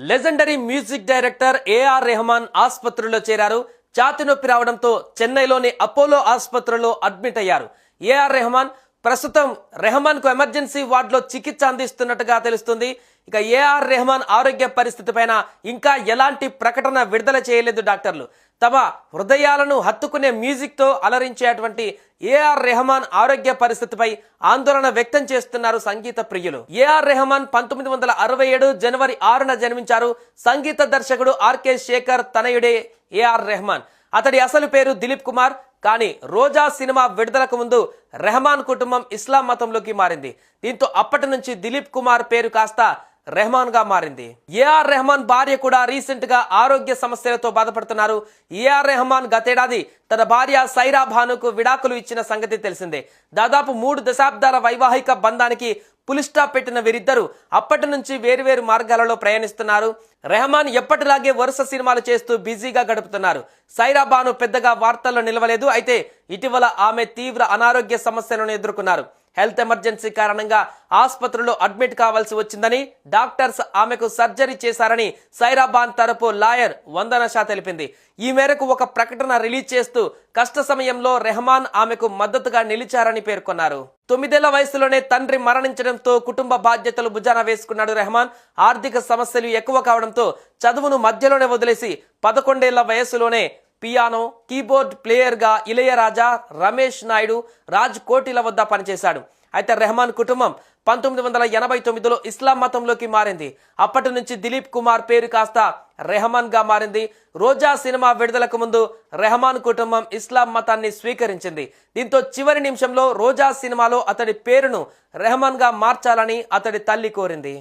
Legendary music director A R Rahman ఆసుపత్రిలో చేరారు. ఛాతీ నొప్పి రావడంతో చెన్నైలోని అపోలో ఆసుపత్రిలో అడ్మిట్ అయ్యారు. ఏఆర్ రెహమాన్ ప్రస్తుతం రెహమాన్ కు ఎమర్జెన్సీ వార్డులో చికిత్స అందిస్తున్నట్టుగా తెలుస్తుంది. ఇక ఏఆర్ రెహమాన్ ఆరోగ్య పరిస్థితి పైన ఇంకా ఎలాంటి ప్రకటన విడుదల చేయలేదు డాక్టర్లు. తమ హృదయాలను హత్తుకునే మ్యూజిక్ తో అలరించేటువంటి ఏఆర్ రెహమాన్ ఆరోగ్య పరిస్థితిపై ఆందోళన వ్యక్తం చేస్తున్నారు సంగీత ప్రియులు. ఏఆర్ రెహమాన్ 1967 జనవరి 6న జన్మించారు. సంగీత దర్శకుడు ఆర్కే శేఖర్ తనయుడే ఏఆర్ రెహమాన్. అతడి అసలు పేరు దిలీప్ కుమార్. కానీ రోజా సినిమా విడుదలకు ముందు రెహమాన్ కుటుంబం ఇస్లాం మతంలోకి మారింది. దీంతో అప్పటి నుంచి దిలీప్ కుమార్ పేరు కాస్త రెహమాన్ గా మారింది. ఏఆర్ రెహమాన్ భార్య కూడా రీసెంట్ గా ఆరోగ్య సమస్యలతో బాధపడుతున్నారు. ఏఆర్ రెహమాన్ గతేడాది తన భార్య సైరా భానుకు విడాకులు ఇచ్చిన సంగతి తెలిసిందే. దాదాపు 3 దశాబ్దాల వైవాహిక బంధానికి పులి స్టాప్ పెట్టిన వీరిద్దరూ అప్పటి నుంచి వేరువేరు మార్గాలలో ప్రయాణిస్తున్నారు. రెహమాన్ ఎప్పటిలాగే వరుస సినిమాలు చేస్తూ బిజీగా గడుపుతున్నారు. సైరా భాను పెద్దగా వార్తల్లో నిలవలేదు. అయితే ఇటీవల ఆమె తీవ్ర అనారోగ్య సమస్యలను ఎదుర్కొన్నారు. హెల్త్ ఎమర్జెన్సీ కారణంగా ఆసుపత్రిలో అడ్మిట్ కావాల్సి వచ్చిందని, డాక్టర్స్ ఆమెకు సర్జరీ చేశారని సైరాబాన్ తరపు లాయర్ వందన షా తెలిపింది. ఈ మేరకు ఒక ప్రకటన రిలీజ్ చేస్తూ కష్ట సమయంలో రెహమాన్ ఆమెకు మద్దతుగా నిలిచారని పేర్కొన్నారు. 9 ఏళ్ల వయసులోనే తండ్రి మరణించడంతో కుటుంబ బాధ్యతలు భుజాన వేసుకున్నాడు రెహమాన్. ఆర్థిక సమస్యలు ఎక్కువ కావడంతో చదువును మధ్యలోనే వదిలేసి 11 ఏళ్ల వయసులోనే పియానో, కీబోర్డ్ ప్లేయర్ గా ఇళయరాజా, రమేష్ నాయుడు, రాజ్ కోటిల వద్ద పనిచేశాడు. అయితే రెహమాన్ కుటుంబం 1989లో ఇస్లాం మతంలోకి మారింది. అప్పటి నుంచి దిలీప్ కుమార్ పేరు కాస్త రెహమాన్ గా మారింది. రోజా సినిమా విడుదలకు ముందు రెహమాన్ కుటుంబం ఇస్లాం మతాన్ని స్వీకరించింది. దీంతో చివరి నిమిషంలో రోజా సినిమాలో అతడి పేరును రెహమాన్ గా మార్చాలని అతడి తల్లి కోరింది.